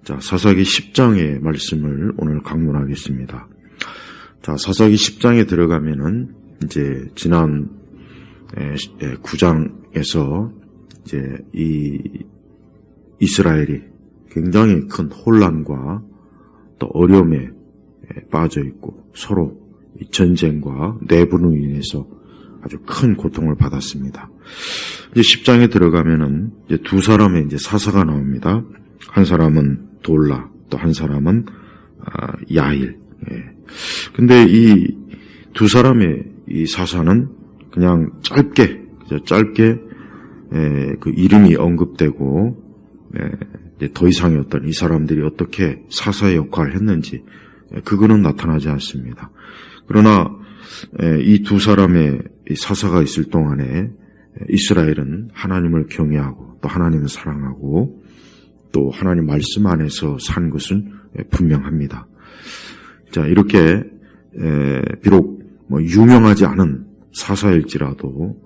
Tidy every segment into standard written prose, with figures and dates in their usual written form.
자, 사사기 10장의 말씀을 오늘 강론하겠습니다. 자, 사사기 10장에 들어가면은 이제 지난 9장에서 이제 이 이스라엘이 굉장히 큰 혼란과 또 어려움에 빠져 있고 서로 전쟁과 내분으로 인해서 아주 큰 고통을 받았습니다. 이제 10장에 들어가면은 이제 두 사람의 이제 사사가 나옵니다. 한 사람은 돌라, 또 한 사람은 야일. 근데 이 두 사람의 이 사사는 그냥 짧게 그 이름이 언급되고 이제 더 이상의 어떤 이 사람들이 어떻게 사사의 역할을 했는지 그거는 나타나지 않습니다. 그러나 이 두 사람의 사사가 있을 동안에 이스라엘은 하나님을 경외하고 또 하나님을 사랑하고 또 하나님 말씀 안에서 산 것은 분명합니다. 자, 이렇게 비록 유명하지 않은 사사일지라도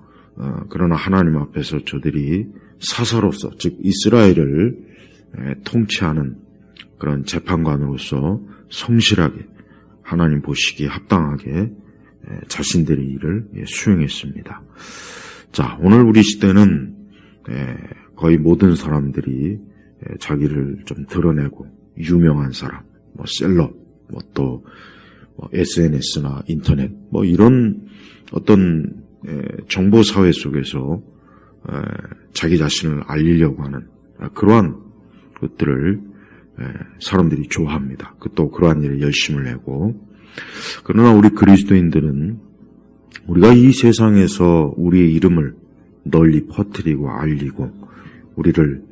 그러나 하나님 앞에서 저들이 사사로서, 즉 이스라엘을 통치하는 그런 재판관으로서 성실하게 하나님 보시기에 합당하게 자신들의 일을 수행했습니다. 자, 오늘 우리 시대는 거의 모든 사람들이 자기를 좀 드러내고 유명한 사람, 셀럽, 또 SNS나 인터넷, 이런 어떤 정보 사회 속에서 자기 자신을 알리려고 하는 그러한 것들을 사람들이 좋아합니다. 또 그러한 일에 열심을 내고, 그러나 우리 그리스도인들은 우리가 이 세상에서 우리의 이름을 널리 퍼뜨리고 알리고 우리를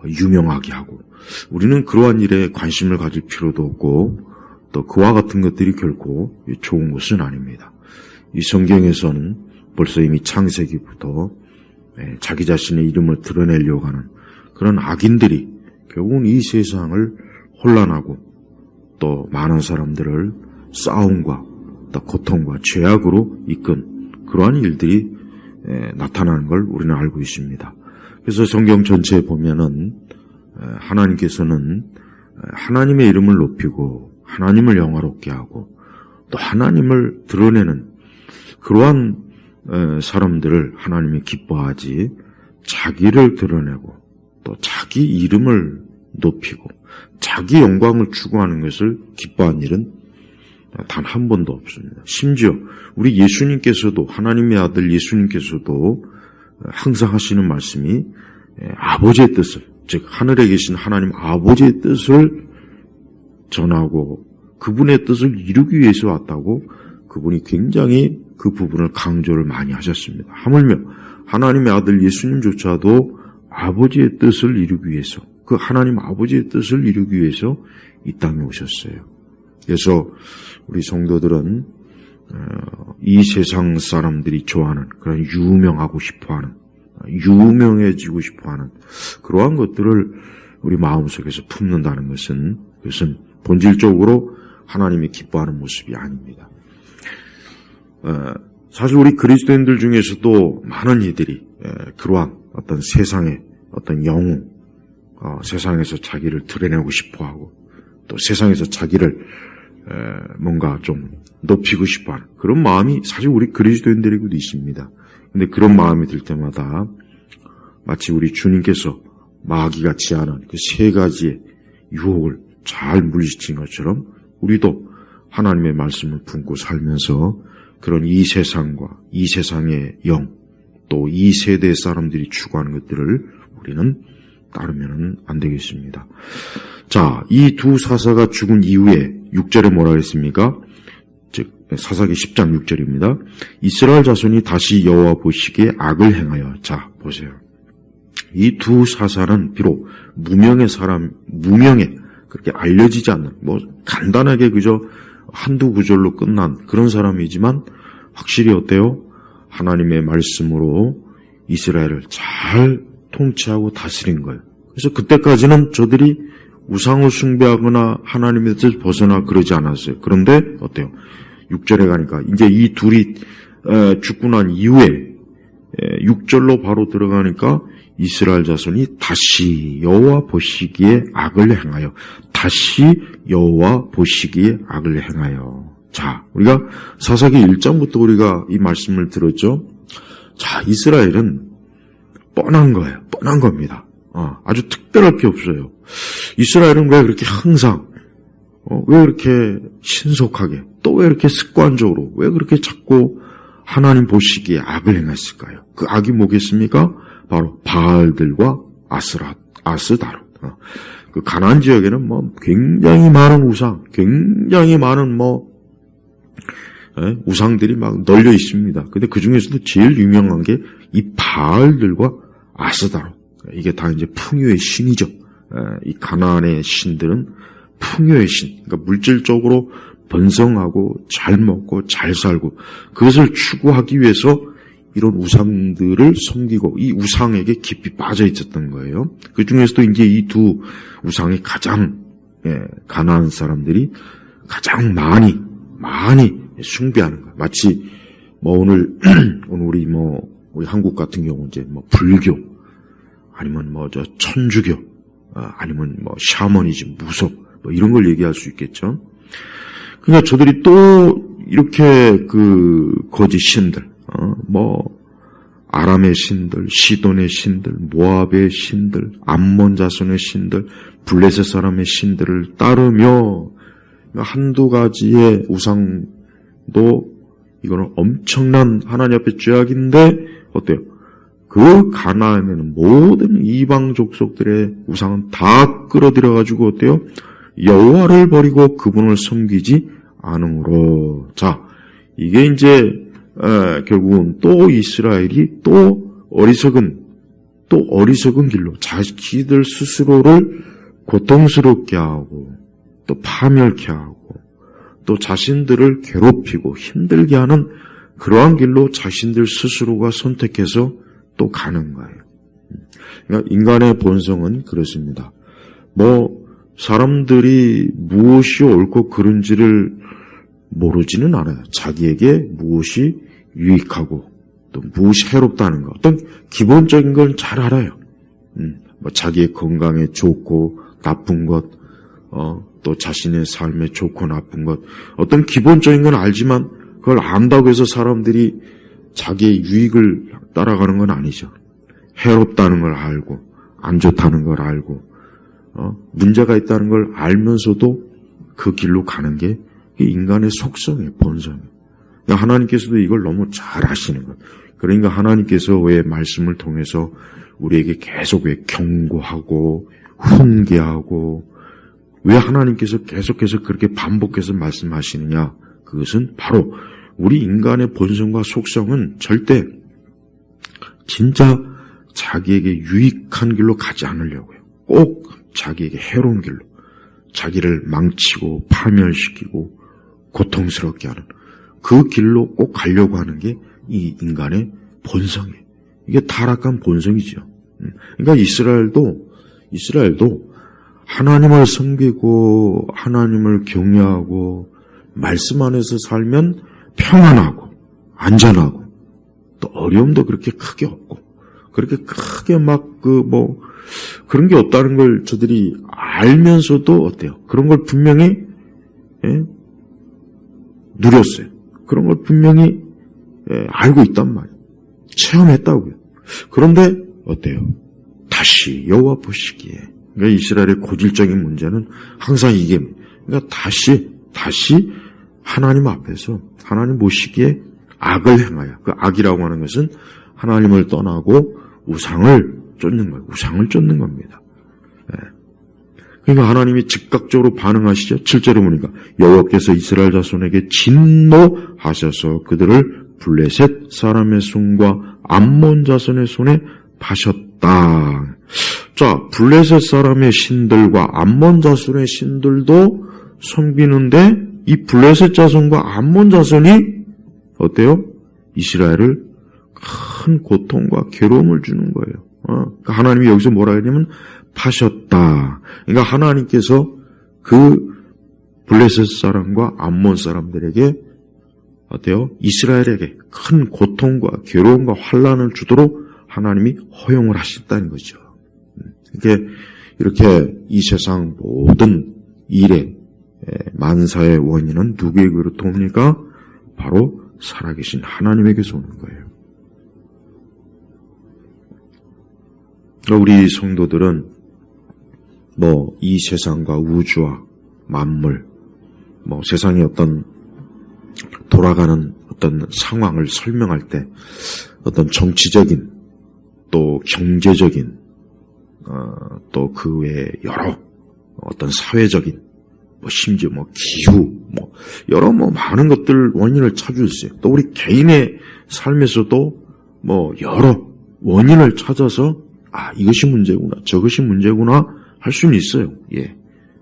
유명하게 하고, 우리는 그러한 일에 관심을 가질 필요도 없고 또 그와 같은 것들이 결코 좋은 것은 아닙니다. 이 성경에서는 벌써 이미 창세기부터 자기 자신의 이름을 드러내려고 하는 그런 악인들이 결국은 이 세상을 혼란하고 또 많은 사람들을 싸움과 또 고통과 죄악으로 이끈 그러한 일들이 나타나는 걸 우리는 알고 있습니다. 그래서 성경 전체에 보면은 하나님께서는 하나님의 이름을 높이고 하나님을 영화롭게 하고 또 하나님을 드러내는 그러한 사람들을 하나님이 기뻐하지, 자기를 드러내고 또 자기 이름을 높이고 자기 영광을 추구하는 것을 기뻐한 일은 단 한 번도 없습니다. 심지어 우리 예수님께서도, 하나님의 아들 예수님께서도 항상 하시는 말씀이 아버지의 뜻을, 즉 하늘에 계신 하나님 아버지의 뜻을 전하고 그분의 뜻을 이루기 위해서 왔다고 그분이 굉장히 그 부분을 강조를 많이 하셨습니다. 하물며 하나님의 아들 예수님조차도 아버지의 뜻을 이루기 위해서, 그 하나님 아버지의 뜻을 이루기 위해서 이 땅에 오셨어요. 그래서 우리 성도들은 이 세상 사람들이 좋아하는 그런 유명하고 싶어하는, 유명해지고 싶어하는 그러한 것들을 우리 마음속에서 품는다는 것은, 그것은 본질적으로 하나님이 기뻐하는 모습이 아닙니다. 사실 우리 그리스도인들 중에서도 많은 이들이 그러한 어떤 세상의 어떤 영웅, 세상에서 자기를 드러내고 싶어하고 또 세상에서 자기를 뭔가 좀 높이고 싶어하는 그런 마음이 사실 우리 그리스도인들에게도 있습니다. 근데 그런 마음이 들 때마다 마치 우리 주님께서 마귀가 지하는 그 세 가지의 유혹을 잘 물리친 것처럼 우리도 하나님의 말씀을 품고 살면서 그런 이 세상과 이 세상의 영, 또 이 세대의 사람들이 추구하는 것들을 우리는 따르면 안 되겠습니다. 자, 이 두 사사가 죽은 이후에 6절에 뭐라 했습니까? 즉 사사기 10장 6절입니다. 이스라엘 자손이 다시 여호와 보시기에 악을 행하여. 자, 보세요. 이 두 사사는 비록 무명의 그렇게 알려지지 않는, 간단하게 그저 한두 구절로 끝난 그런 사람이지만 확실히 어때요? 하나님의 말씀으로 이스라엘을 잘 통치하고 다스린 거예요. 그래서 그때까지는 저들이 우상을 숭배하거나 하나님의 뜻을 벗어나 그러지 않았어요. 그런데 어때요? 6절에 가니까 이제 이 둘이 죽고 난 이후에 6절로 바로 들어가니까 이스라엘 자손이 다시 여호와 보시기에 악을 행하여, 다시 여호와 보시기에 악을 행하여. 자, 우리가 사사기 1장부터 우리가 이 말씀을 들었죠. 자, 이스라엘은 뻔한 거예요. 뻔한 겁니다. 아주 특별할 게 없어요. 이스라엘은 왜 그렇게 항상, 왜 그렇게 신속하게, 또 왜 이렇게 습관적으로, 왜 그렇게 자꾸 하나님 보시기에 악을 행했을까요? 그 악이 뭐겠습니까? 바로 바알들과 아스다롯. 그 가나안 지역에는 굉장히 많은 우상, 굉장히 많은 우상들이 막 널려 있습니다. 근데 그 중에서도 제일 유명한 게 이 바알들과 아스다롯. 이게 다 이제 풍요의 신이죠. 이 가나안의 신들은 풍요의 신. 그러니까 물질적으로 번성하고 잘 먹고 잘 살고 그것을 추구하기 위해서 이런 우상들을 섬기고 이 우상에게 깊이 빠져 있었던 거예요. 그 중에서도 이제 이 두 우상이 가장 가나안 사람들이 가장 많이 숭배하는 거예요. 마치 오늘 우리 한국 같은 경우 이제 불교 아니면 천주교 아니면 샤머니즘 무속 이런 걸 얘기할 수 있겠죠. 그러니까 저들이 또 이렇게 그 거짓 신들 아람의 신들, 시돈의 신들, 모압의 신들, 암몬 자손의 신들, 블레셋 사람의 신들을 따르며 한두 가지의 우상도 이거는 엄청난 하나님 앞에 죄악인데 어때요? 그 가나안에는 모든 이방 족속들의 우상은 다 끌어들여가지고 어때요? 여호와를 버리고 그분을 섬기지 않으므로. 자, 이게 이제 결국은 또 이스라엘이 또 어리석은 길로 자기들 스스로를 고통스럽게 하고 또 파멸케 하고 또 자신들을 괴롭히고 힘들게 하는 그러한 길로 자신들 스스로가 선택해서 또 가는 거예요. 그러니까 인간의 본성은 그렇습니다. 사람들이 무엇이 옳고 그른지를 모르지는 않아요. 자기에게 무엇이 유익하고 또 무엇이 해롭다는 것, 어떤 기본적인 걸 잘 알아요. 자기의 건강에 좋고 나쁜 것, 또 자신의 삶에 좋고 나쁜 것, 어떤 기본적인 건 알지만 그걸 안다고 해서 사람들이 자기의 유익을 따라가는 건 아니죠. 해롭다는 걸 알고 안 좋다는 걸 알고 문제가 있다는 걸 알면서도 그 길로 가는 게 인간의 속성이에요. 본성이에요. 그러니까 하나님께서도 이걸 너무 잘 아시는 거예요. 그러니까 하나님께서 왜 말씀을 통해서 우리에게 계속 왜 경고하고 훈계하고 왜 하나님께서 계속해서 그렇게 반복해서 말씀하시느냐? 그것은 바로 우리 인간의 본성과 속성은 절대 진짜 자기에게 유익한 길로 가지 않으려고요. 꼭 자기에게 해로운 길로, 자기를 망치고 파멸시키고 고통스럽게 하는 그 길로 꼭 가려고 하는 게 이 인간의 본성이에요. 이게 타락한 본성이죠. 그러니까 이스라엘도 하나님을 섬기고 하나님을 경외하고 말씀 안에서 살면 평안하고 안전하고 또 어려움도 그렇게 크게 없고 그렇게 크게 그런 게 없다는 걸 저들이 알면서도 어때요? 그런 걸 분명히 누렸어요. 그런 걸 분명히 알고 있단 말이에요. 체험했다고요. 그런데 어때요? 다시 여호와 보시기에 그러니까 이스라엘의 고질적인 문제는 항상 이게 그러니까 다시 하나님 앞에서 하나님 보시기에 악을 행하여 그 악이라고 하는 것은 하나님을 떠나고 우상을 쫓는 거예요. 우상을 쫓는 겁니다. 그러니까 하나님이 즉각적으로 반응하시죠. 7절에 보니까 여호와께서 이스라엘 자손에게 진노하셔서 그들을 블레셋 사람의 손과 암몬 자손의 손에 파셨다. 자, 블레셋 사람의 신들과 암몬 자손의 신들도 섬기는데 이 블레셋 자손과 암몬 자손이 어때요? 이스라엘을 큰 고통과 괴로움을 주는 거예요. 그러니까 하나님이 여기서 뭐라 했냐면 파셨다. 그러니까 하나님께서 그 블레셋 사람과 암몬 사람들에게 어때요? 이스라엘에게 큰 고통과 괴로움과 환난을 주도록 하나님이 허용을 하셨다는 거죠. 이렇게 이 세상 모든 일의 만사의 원인은 누구에게로부터 옵니까? 바로 살아계신 하나님에게서 오는 거예요. 우리 성도들은 이 세상과 우주와 만물, 세상의 어떤 돌아가는 어떤 상황을 설명할 때 어떤 정치적인 또 경제적인 또 그 외에 여러 어떤 사회적인 심지어 기후 여러 많은 것들 원인을 찾을 수 있어요. 또 우리 개인의 삶에서도 여러 원인을 찾아서 이것이 문제구나 저것이 문제구나 할 수는 있어요. 예,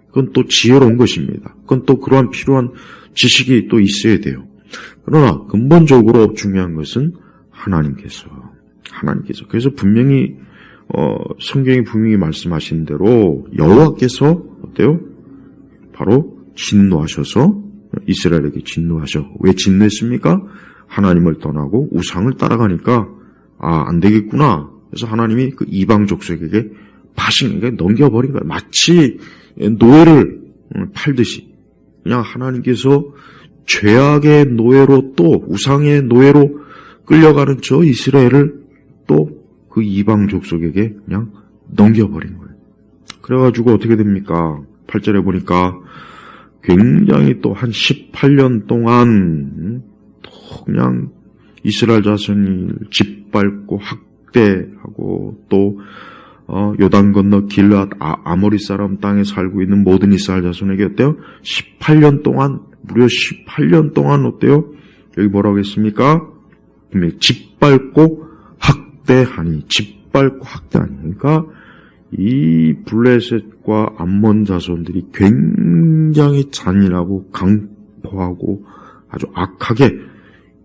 그건 또 지혜로운 것입니다. 그건 또 그러한 필요한 지식이 또 있어야 돼요. 그러나 근본적으로 중요한 것은 하나님께서 그래서 분명히 성경이 분명히 말씀하신 대로 여호와께서 어때요? 바로 진노하셔서 이스라엘에게 진노하셔. 왜 진노했습니까? 하나님을 떠나고 우상을 따라가니까 안 되겠구나. 그래서 하나님이 그 이방 족속에게 바싱에게 넘겨버린 거예요. 마치 노예를 팔듯이 그냥 하나님께서 죄악의 노예로 또 우상의 노예로 끌려가는 저 이스라엘을 또 그 이방 족속에게 그냥 넘겨버린 거예요. 그래가지고 어떻게 됩니까? 8절에 보니까 굉장히 또 한 18년 동안 또 그냥 이스라엘 자손을 짓밟고 학대하고 또 요단 건너 길앗 아모리 사람 땅에 살고 있는 모든 이스라엘 자손에게 어때요? 18년 동안 무려 18년 동안 어때요? 여기 뭐라고 했습니까? 짓밟고 학대하니 그러니까 이 블레셋과 암몬 자손들이 굉장히 잔인하고 강포하고 아주 악하게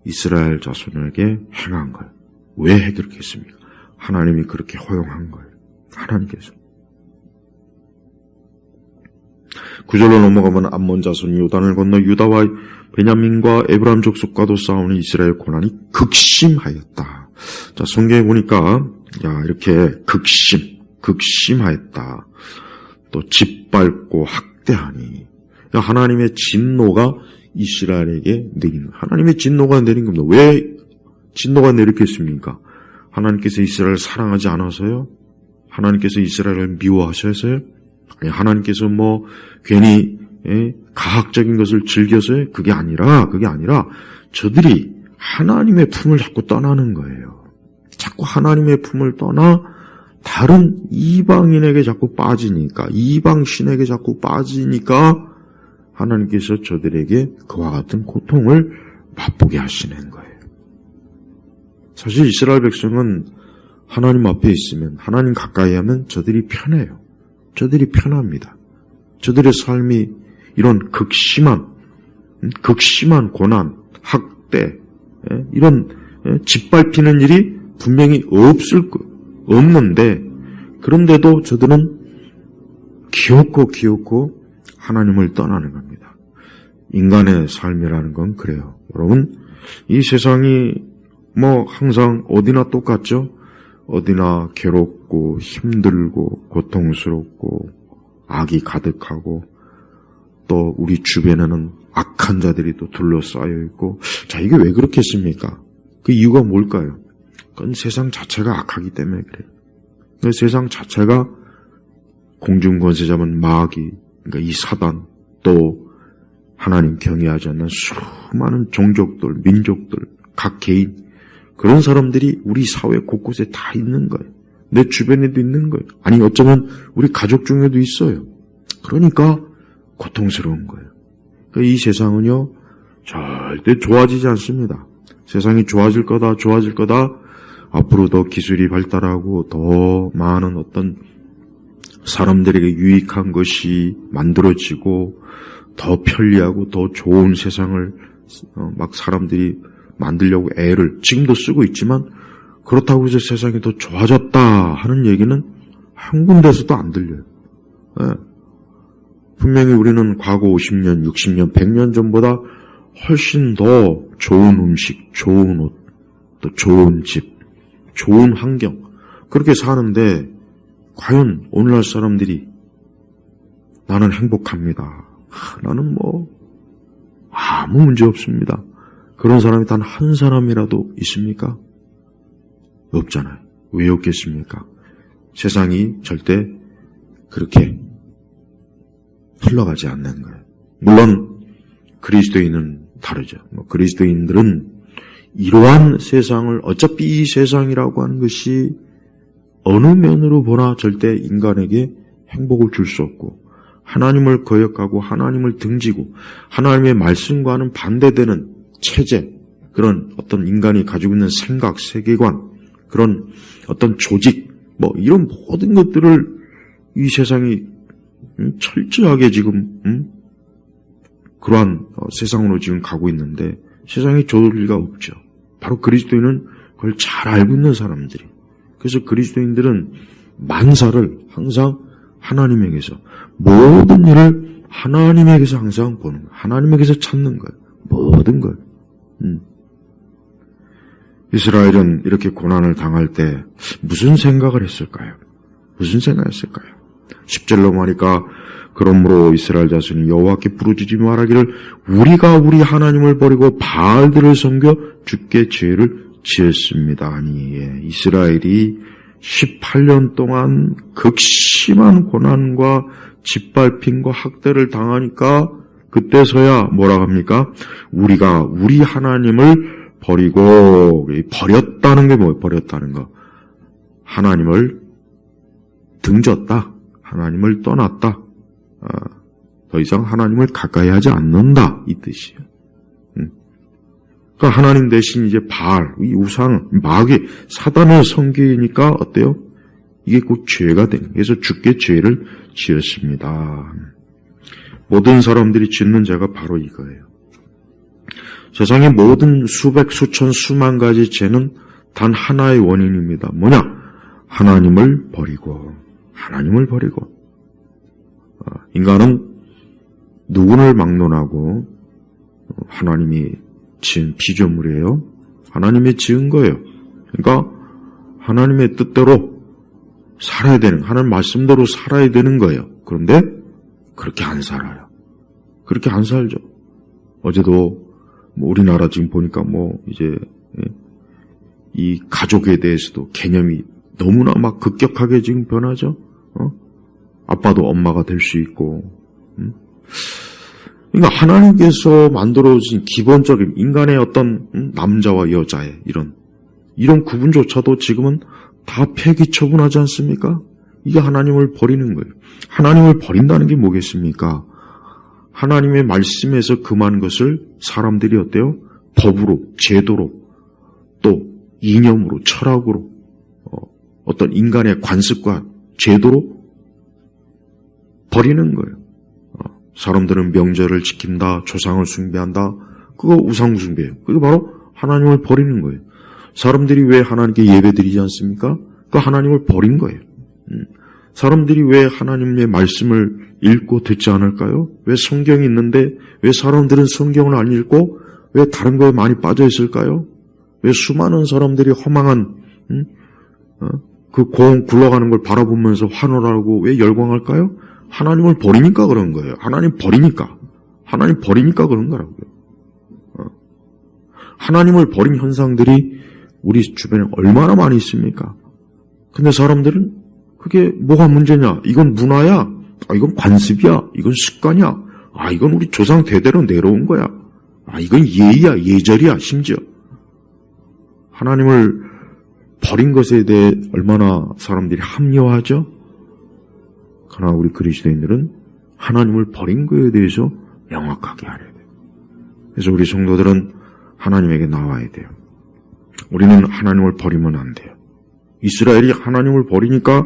이스라엘 자손에게 행한 거예요. 왜 그렇게 했습니까? 하나님이 그렇게 허용한 거예요. 하나님께서. 9절로 넘어가면 암몬 자손이 요단을 건너 유다와 베냐민과 에브라임 족속과도 싸우는 이스라엘 고난이 극심하였다. 자, 성경에 보니까 이렇게 극심하였다. 또 짓밟고 학대하니. 하나님의 진노가 이스라엘에게 내린, 하나님의 진노가 내린 겁니다. 왜 진노가 내렸겠습니까? 하나님께서 이스라엘을 사랑하지 않아서요? 하나님께서 이스라엘을 미워하셔서요? 아니, 하나님께서 괜히 가학적인 것을 즐겨서요? 그게 아니라 저들이 하나님의 품을 자꾸 떠나는 거예요. 자꾸 하나님의 품을 떠나 다른 이방인에게 자꾸 빠지니까, 이방신에게 자꾸 빠지니까 하나님께서 저들에게 그와 같은 고통을 맛보게 하시는 거예요. 사실 이스라엘 백성은 하나님 앞에 있으면, 하나님 가까이 하면 저들이 편해요. 저들이 편합니다. 저들의 삶이 이런 극심한 고난, 학대, 이런 짓밟히는 일이 분명히 없는데, 그런데도 저들은 기어코 하나님을 떠나는 겁니다. 인간의 삶이라는 건 그래요. 여러분, 이 세상이 항상 어디나 똑같죠? 어디나 괴롭고 힘들고 고통스럽고 악이 가득하고 또 우리 주변에는 악한 자들이 또 둘러싸여 있고, 자, 이게 왜 그렇겠습니까? 그 이유가 뭘까요? 그건 세상 자체가 악하기 때문에 그래요. 그 세상 자체가 공중권세 잡은 마귀, 그러니까 이 사단, 또 하나님 경외하지 않는 수많은 종족들, 민족들, 각 개인, 그런 사람들이 우리 사회 곳곳에 다 있는 거예요. 내 주변에도 있는 거예요. 아니, 어쩌면 우리 가족 중에도 있어요. 그러니까 고통스러운 거예요. 그러니까 이 세상은요, 절대 좋아지지 않습니다. 세상이 좋아질 거다. 앞으로 더 기술이 발달하고 더 많은 어떤 사람들에게 유익한 것이 만들어지고 더 편리하고 더 좋은 세상을 막 사람들이 만들려고 애를 지금도 쓰고 있지만, 그렇다고 해서 세상이 더 좋아졌다 하는 얘기는 한 군데서도 안 들려요. 네. 분명히 우리는 과거 50년, 60년, 100년 전보다 훨씬 더 좋은 음식, 좋은 옷, 또 좋은 집, 좋은 환경, 그렇게 사는데 과연 오늘날 사람들이 나는 행복합니다. 나는 아무 문제 없습니다. 그런 사람이 단 한 사람이라도 있습니까? 없잖아요. 왜 없겠습니까? 세상이 절대 그렇게 흘러가지 않는 거예요. 물론 그리스도인은 다르죠. 그리스도인들은 이러한 세상을, 어차피 이 세상이라고 하는 것이 어느 면으로 보나 절대 인간에게 행복을 줄 수 없고, 하나님을 거역하고 하나님을 등지고 하나님의 말씀과는 반대되는 체제, 그런 어떤 인간이 가지고 있는 생각, 세계관, 그런 어떤 조직, 이런 모든 것들을 이 세상이 철저하게 지금 그러한 세상으로 지금 가고 있는데, 세상이 좋을 리가 없죠. 바로 그리스도인은 그걸 잘 알고 있는 사람들이. 그래서 그리스도인들은 만사를 항상 하나님에게서, 모든 일을 하나님에게서 항상 보는 거예요. 하나님에게서 찾는 거예요. 모든 걸. 이스라엘은 이렇게 고난을 당할 때 무슨 생각을 했을까요? 무슨 생각했을까요? 10절로 말하니까, 그러므로 이스라엘 자손이 여호와께 부르짖으며 말하기를 우리가 우리 하나님을 버리고 바알들을 섬겨 주께 죄를 지었습니다. 아니, 이스라엘이 18년 동안 극심한 고난과 짓밟힘과 학대를 당하니까 그때서야 뭐라고 합니까? 우리가 우리 하나님을 버리고, 버렸다는 게 뭐예요? 버렸다는 거. 하나님을 등졌다. 하나님을 떠났다. 더 이상 하나님을 가까이 하지 않는다. 이 뜻이에요. 그러니까 하나님 대신 이제 바알, 이 우상, 마귀, 사단을 섬기니까 어때요? 이게 꼭 죄가 되는, 그래서 주께 죄를 지었습니다. 모든 사람들이 짓는 죄가 바로 이거예요. 세상의 모든 수백, 수천, 수만 가지 죄는 단 하나의 원인입니다. 뭐냐? 하나님을 버리고. 인간은 누구를 막론하고 하나님이 지은 피조물이에요. 하나님이 지은 거예요. 그러니까 하나님의 뜻대로 살아야 되는, 하나님 말씀대로 살아야 되는 거예요. 그런데 그렇게 안 살아요. 그렇게 안 살죠. 어제도 우리나라 지금 보니까 이제 이 가족에 대해서도 개념이 너무나 막 급격하게 지금 변하죠. 아빠도 엄마가 될 수 있고. 그러니까 하나님께서 만들어진 기본적인 인간의 어떤 남자와 여자의 이런 구분조차도 지금은 다 폐기 처분하지 않습니까? 이게 하나님을 버리는 거예요. 하나님을 버린다는 게 뭐겠습니까? 하나님의 말씀에서 금한 것을 사람들이 어때요? 법으로, 제도로, 또 이념으로, 철학으로, 어떤 인간의 관습과 제도로 버리는 거예요. 사람들은 명절을 지킨다, 조상을 숭배한다, 그거 우상 숭배예요. 그게 바로 하나님을 버리는 거예요. 사람들이 왜 하나님께 예배드리지 않습니까? 그 하나님을 버린 거예요. 사람들이 왜 하나님의 말씀을 읽고 듣지 않을까요? 왜 성경이 있는데 왜 사람들은 성경을 안 읽고 왜 다른 거에 많이 빠져 있을까요? 왜 수많은 사람들이 허망한 그 공 굴러가는 걸 바라보면서 환호하고 왜 열광할까요? 하나님을 버리니까 그런 거예요. 하나님 버리니까 그런 거라고요. 하나님을 버린 현상들이 우리 주변에 얼마나 많이 있습니까? 근데 사람들은 그게 뭐가 문제냐? 이건 문화야? 이건 관습이야? 이건 습관이야? 이건 우리 조상 대대로 내려온 거야? 이건 예의야, 예절이야, 심지어. 하나님을 버린 것에 대해 얼마나 사람들이 합리화하죠? 그러나 우리 그리스도인들은 하나님을 버린 것에 대해서 명확하게 알아야 돼요. 그래서 우리 성도들은 하나님에게 나와야 돼요. 우리는 하나님을 버리면 안 돼요. 이스라엘이 하나님을 버리니까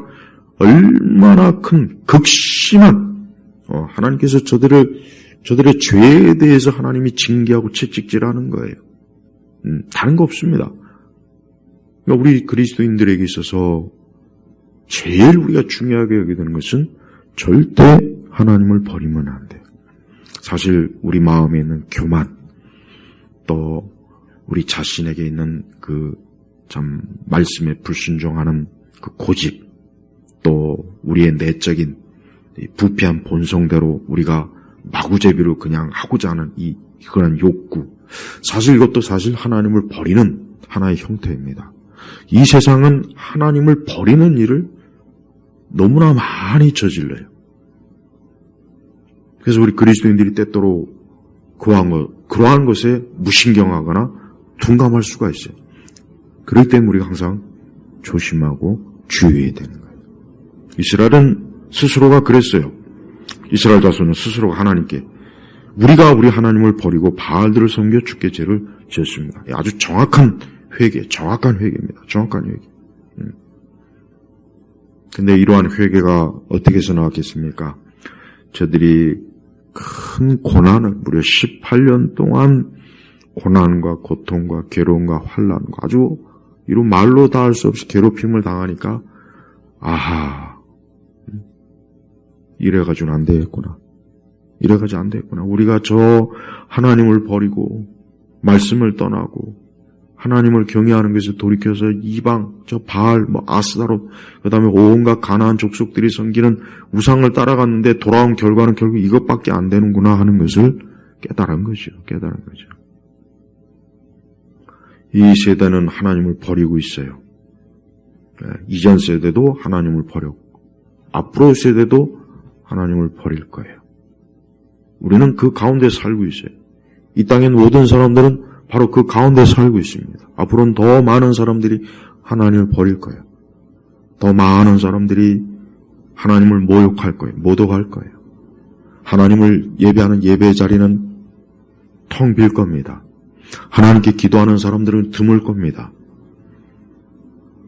얼마나 큰 극심한 하나님께서 저들의 죄에 대해서 하나님이 징계하고 채찍질하는 거예요. 다른 거 없습니다. 그러니까 우리 그리스도인들에게 있어서 제일 우리가 중요하게 여기게 되는 것은 절대 하나님을 버리면 안 돼요. 사실 우리 마음에 있는 교만, 또 우리 자신에게 있는 그 참 말씀에 불순종하는 그 고집, 또 우리의 내적인 부패한 본성대로 우리가 마구제비로 그냥 하고자 하는 그런 욕구, 사실 이것도 사실 하나님을 버리는 하나의 형태입니다. 이 세상은 하나님을 버리는 일을 너무나 많이 저질러요. 그래서 우리 그리스도인들이 때때로 그러한 것에 무신경하거나 둔감할 수가 있어요. 그럴 때는 우리가 항상 조심하고 주의해야 되는 거예요. 이스라엘은 스스로가 그랬어요. 이스라엘 자손은 스스로가 하나님께 우리가 우리 하나님을 버리고 바알들을 섬겨 주께 죄를 지었습니다. 아주 정확한 회개입니다. 정확한 회개. 근데 이러한 회개가 어떻게 해서 나왔겠습니까? 저들이 큰 고난을 무려 18년 동안 고난과 고통과 괴로움과 환난과 아주 이루 말로 다 할 수 없이 괴롭힘을 당하니까 아하, 이래가지고는 안 되겠구나. 이래가지고 안 되겠구나. 우리가 저 하나님을 버리고 말씀을 떠나고 하나님을 경외하는 것에 돌이켜서 이방, 저 바알, 아스타롯, 그 다음에 온갖 가나안 족속들이 섬기는 우상을 따라갔는데 돌아온 결과는 결국 이것밖에 안 되는구나 하는 것을 깨달은 거죠. 이 세대는 하나님을 버리고 있어요. 이전 세대도 하나님을 버렸고 앞으로 세대도 하나님을 버릴 거예요. 우리는 그 가운데 살고 있어요. 이 땅의 모든 사람들은 바로 그 가운데 살고 있습니다. 앞으로는 더 많은 사람들이 하나님을 버릴 거예요. 더 많은 사람들이 하나님을 모욕할 거예요. 모독할 거예요. 하나님을 예배하는 예배의 자리는 텅 빌 겁니다. 하나님께 기도하는 사람들은 드물 겁니다.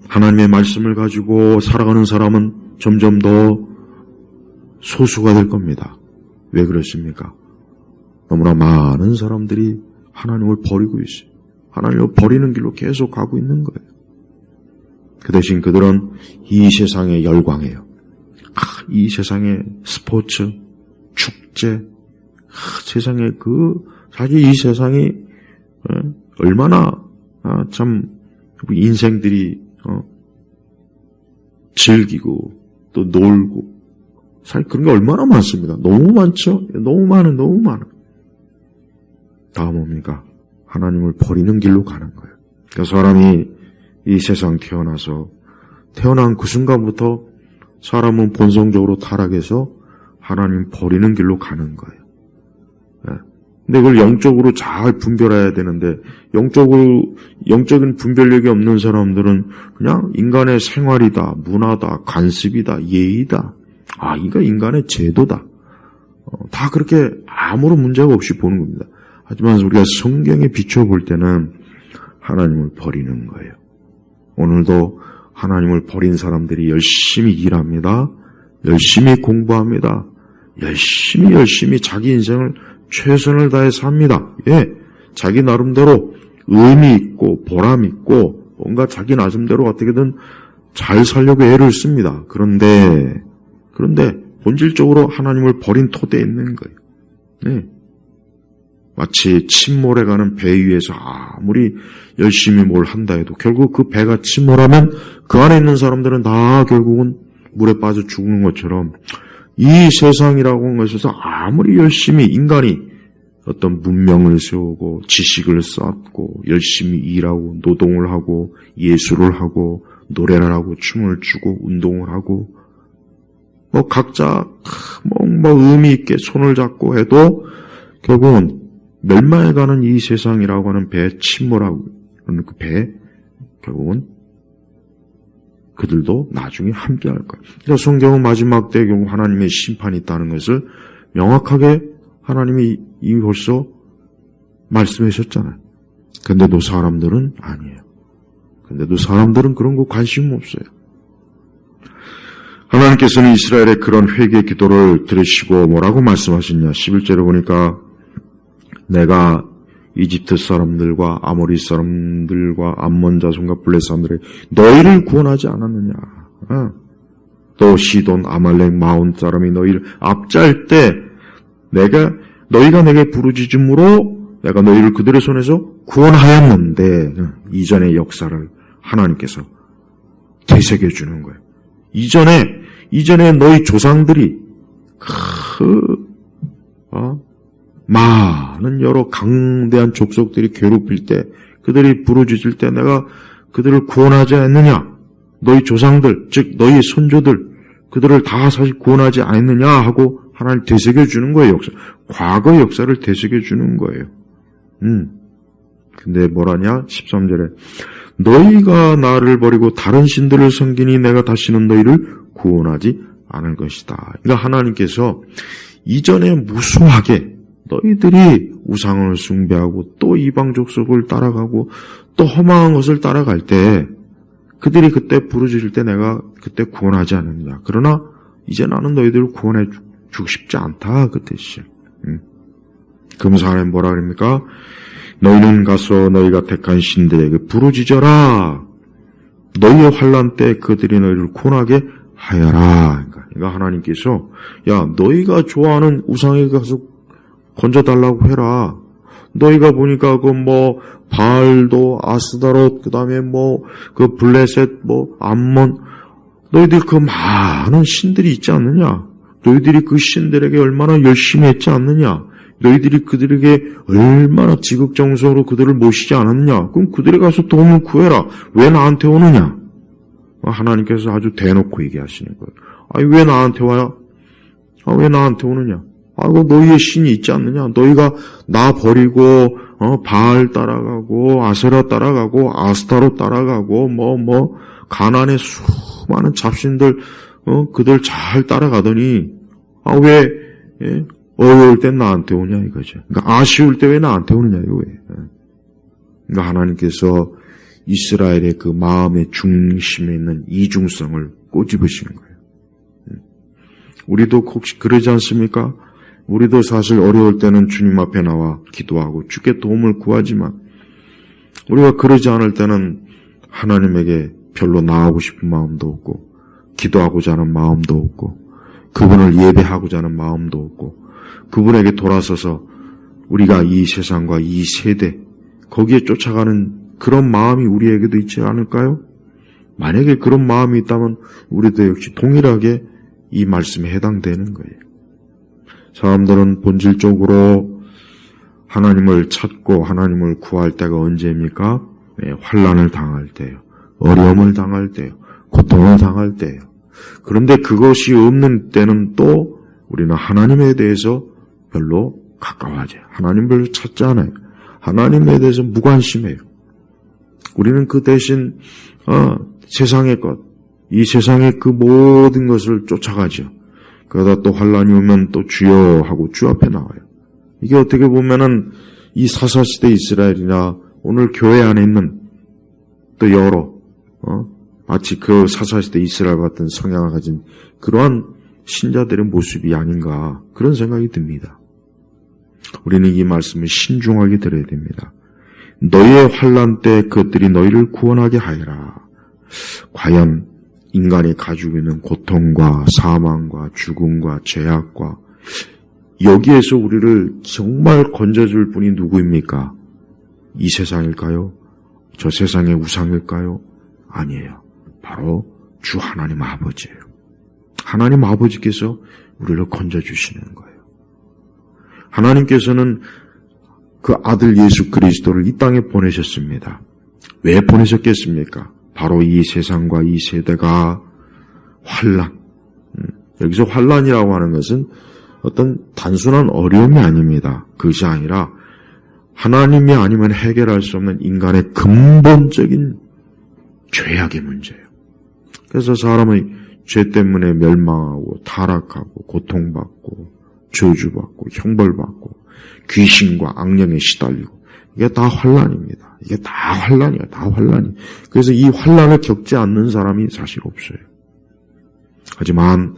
하나님의 말씀을 가지고 살아가는 사람은 점점 더 소수가 될 겁니다. 왜 그렇습니까? 너무나 많은 사람들이 하나님을 버리고 있어요. 하나님을 버리는 길로 계속 가고 있는 거예요. 그 대신 그들은 이 세상에 열광해요. 이 세상의 스포츠, 축제, 세상에 사실 이 세상이 얼마나 참 인생들이 즐기고 또 놀고 사실 그런 게 얼마나 많습니다. 너무 많죠. 너무 많아. 다음 뭡니까? 하나님을 버리는 길로 가는 거예요. 그러니까 사람이 이 세상 태어난 그 순간부터 사람은 본성적으로 타락해서 하나님 버리는 길로 가는 거예요. 근데 그걸 영적으로 잘 분별해야 되는데 영적인 분별력이 없는 사람들은 그냥 인간의 생활이다, 문화다, 관습이다, 예의다. 이거 인간의 제도다. 다 그렇게 아무런 문제가 없이 보는 겁니다. 하지만 우리가 성경에 비춰볼 때는 하나님을 버리는 거예요. 오늘도 하나님을 버린 사람들이 열심히 일합니다. 열심히 공부합니다. 열심히 자기 인생을 최선을 다해 삽니다. 자기 나름대로 의미 있고 보람 있고 뭔가 자기 나름대로 어떻게든 잘 살려고 애를 씁니다. 그런데 본질적으로 하나님을 버린 토대에 있는 거예요. 마치 침몰해가는 배 위에서 아무리 열심히 뭘 한다 해도 결국 그 배가 침몰하면 그 안에 있는 사람들은 다 결국은 물에 빠져 죽는 것처럼 이 세상이라고 하는 것에서 아무리 열심히 인간이 어떤 문명을 세우고 지식을 쌓고 열심히 일하고 노동을 하고 예술을 하고 노래를 하고 춤을 추고 운동을 하고 각자 의미 있게 손을 잡고 해도 결국은 멸망해가는 이 세상이라고 하는 배에 침몰하고 있는 그 배에 결국은 그들도 나중에 함께 할 거예요. 그래서 성경은 마지막 때의 경우 하나님의 심판이 있다는 것을 명확하게 하나님이 이미 벌써 말씀하셨잖아요. 근데도 사람들은 아니에요. 근데도 사람들은 그런 거 관심 없어요. 하나님께서는 이스라엘의 그런 회개 기도를 들으시고 뭐라고 말씀하셨냐. 11절에 보니까 내가 이집트 사람들과 아모리 사람들과 암몬 자손과 블레 사람들의 너희를 구원하지 않았느냐. 또 시돈, 아말렉, 마온 사람이 너희를 압제할 때 너희가 내게 부르짖음으로 내가 너희를 그들의 손에서 구원하였는데 이전의 역사를 하나님께서 되새겨 주는 거예요. 이전에 너희 조상들이 많은 여러 강대한 족속들이 괴롭힐 때, 그들이 부르짖을 때 내가 그들을 구원하지 않느냐? 너희 조상들, 즉 너희 손조들, 그들을 다 사실 구원하지 않느냐 하고 하나님 되새겨 주는 거예요. 과거 역사를 되새겨 주는 거예요. 근데 뭐라냐? 13절에 너희가 나를 버리고 다른 신들을 섬기니 내가 다시는 너희를 구원하지 않을 것이다. 그러니까 하나님께서 이전에 무수하게 너희들이 우상을 숭배하고 또 이방 족속을 따라가고 또 허망한 것을 따라갈 때 그들이 그때 부르짖을 때 내가 그때 구원하지 않느냐. 그러나 이제 나는 너희들을 구원해 주고 싶지 않다. 그 뜻이에요. 금사에 뭐라 그럽니까? 너희는 가서 너희가 택한 신들에게 부르짖어라. 너희의 환난 때 그들이 너희를 구원하게 하여라. 그러니까 하나님께서 야 너희가 좋아하는 우상에 가서 건져달라고 해라. 너희가 보니까 그 바알도 아스다롯 그다음에 그 블레셋 암몬 너희들 그 많은 신들이 있지 않느냐? 너희들이 그 신들에게 얼마나 열심히 했지 않느냐? 너희들이 그들에게 얼마나 지극정성으로 그들을 모시지 않았느냐? 그럼 그들에 가서 도움을 구해라. 왜 나한테 오느냐? 하나님께서 아주 대놓고 얘기하시는 거예요. 아니 왜 나한테 와요? 왜 나한테 오느냐? 아이고 너희의 신이 있지 않느냐? 너희가 나 버리고 바알 따라가고 아세라 따라가고 아스타롯 따라가고 가나안의 수많은 잡신들 그들 잘 따라가더니 왜 어려울 땐 나한테 오냐 이거죠. 그러니까 아쉬울 때 왜 나한테 오느냐 이거 왜? 그러니까 하나님께서 이스라엘의 그 마음의 중심에 있는 이중성을 꼬집으시는 거예요. 우리도 혹시 그러지 않습니까? 우리도 사실 어려울 때는 주님 앞에 나와 기도하고 주께 도움을 구하지만 우리가 그러지 않을 때는 하나님에게 별로 나아가고 싶은 마음도 없고 기도하고자 하는 마음도 없고 그분을 예배하고자 하는 마음도 없고 그분에게 돌아서서 우리가 이 세상과 이 세대 거기에 쫓아가는 그런 마음이 우리에게도 있지 않을까요? 만약에 그런 마음이 있다면 우리도 역시 동일하게 이 말씀에 해당되는 거예요. 사람들은 본질적으로 하나님을 찾고 하나님을 구할 때가 언제입니까? 환난을 당할 때요. 어려움을 당할 때요. 고통을 당할 때요. 그런데 그것이 없는 때는 또 우리는 하나님에 대해서 별로 가까워하지 하나님을 찾지 않아요. 하나님에 대해서 무관심해요. 우리는 그 대신 세상의 것, 이 세상의 그 모든 것을 쫓아가죠. 그러다 또 환난이 오면 또 주여 하고 주 앞에 나와요. 이게 어떻게 보면은 이 사사시대 이스라엘이나 오늘 교회 안에 있는 또 여러 마치 그 사사시대 이스라엘 같은 성향을 가진 그러한 신자들의 모습이 아닌가 그런 생각이 듭니다. 우리는 이 말씀을 신중하게 들어야 됩니다. 너희의 환난 때 그것들이 너희를 구원하게 하여라. 과연 인간이 가지고 있는 고통과 사망과 죽음과 죄악과 여기에서 우리를 정말 건져줄 분이 누구입니까? 이 세상일까요? 저 세상의 우상일까요? 아니에요. 바로 주 하나님 아버지예요. 하나님 아버지께서 우리를 건져주시는 거예요. 하나님께서는 그 아들 예수 그리스도를 이 땅에 보내셨습니다. 왜 보내셨겠습니까? 바로 이 세상과 이 세대가 환난, 여기서 환난이라고 하는 것은 어떤 단순한 어려움이 아닙니다. 그것이 아니라 하나님이 아니면 해결할 수 없는 인간의 근본적인 죄악의 문제예요. 그래서 사람의 죄 때문에 멸망하고 타락하고 고통받고 저주받고 형벌받고 귀신과 악령에 시달리고 이게 다 환난입니다. 이게 다 환난이야. 다 환난이. 그래서 이 환난을 겪지 않는 사람이 사실 없어요. 하지만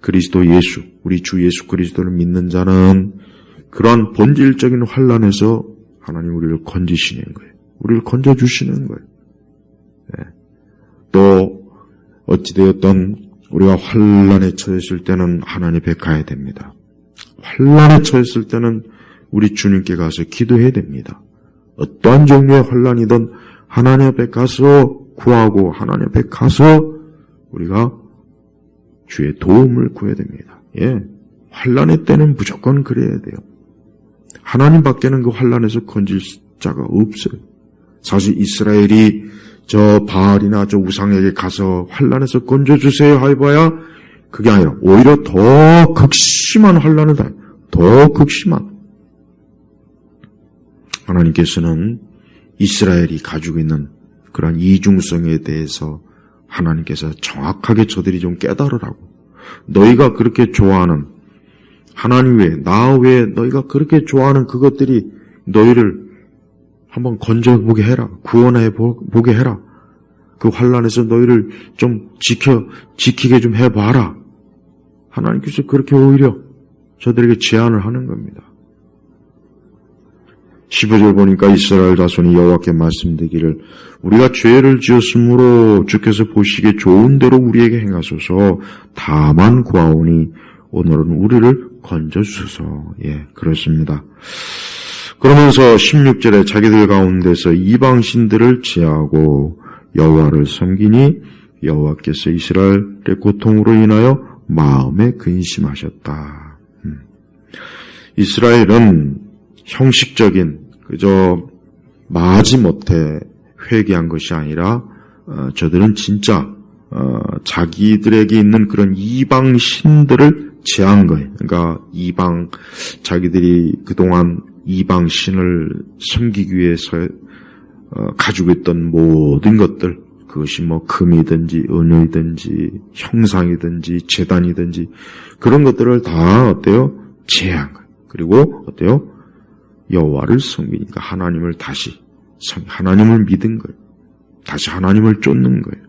그리스도 예수, 우리 주 예수 그리스도를 믿는 자는 그러한 본질적인 환난에서 하나님 우리를 건지시는 거예요. 우리를 건져주시는 거예요. 네. 또 어찌되었던 우리가 환난에 처했을 때는 하나님 앞에 가야 됩니다. 환난에 처했을 때는 우리 주님께 가서 기도해야 됩니다. 어떠한 종류의 환난이든 하나님 앞에 가서 구하고 하나님 앞에 가서 우리가 주의 도움을 구해야 됩니다. 예, 환난의 때는 무조건 그래야 돼요. 하나님밖에는 그 환난에서 건질 자가 없어요. 사실 이스라엘이 저 바알이나 저 우상에게 가서 환난에서 건져주세요 하여봐야 그게 아니라 오히려 더 극심한 환난을 당해요. 더 극심한. 하나님께서는 이스라엘이 가지고 있는 그런 이중성에 대해서 하나님께서 정확하게 저들이 좀 깨달으라고. 너희가 그렇게 좋아하는 하나님 외에 나 외에 너희가 그렇게 좋아하는 그것들이 너희를 한번 건져보게 해라. 구원해 보게 해라. 그 환난에서 너희를 좀 지키게 좀 해봐라. 하나님께서 그렇게 오히려 저들에게 제안을 하는 겁니다. 15절 보니까 이스라엘 자손이 여호와께 말씀드리기를 우리가 죄를 지었으므로 주께서 보시기에 좋은 대로 우리에게 행하소서. 다만 구하오니 오늘은 우리를 건져주소서. 예, 그렇습니다. 그러면서 16절에 자기들 가운데서 이방신들을 제하고 여호와를 섬기니 여호와께서 이스라엘의 고통으로 인하여 마음에 근심하셨다. 이스라엘은 형식적인 그저 마지못해 회개한 것이 아니라 저들은 진짜 자기들에게 있는 그런 이방 신들을 제한 거예요. 그러니까 자기들이 그동안 이방 신을 섬기기 위해서 가지고 있던 모든 것들, 그것이 뭐 금이든지 은이든지 형상이든지 제단이든지 그런 것들을 다 어때요? 제한 거예요. 그리고 어때요? 여호와를 섬기니까 하나님을 다시 하나님을 믿은 거예요. 다시 하나님을 쫓는 거예요.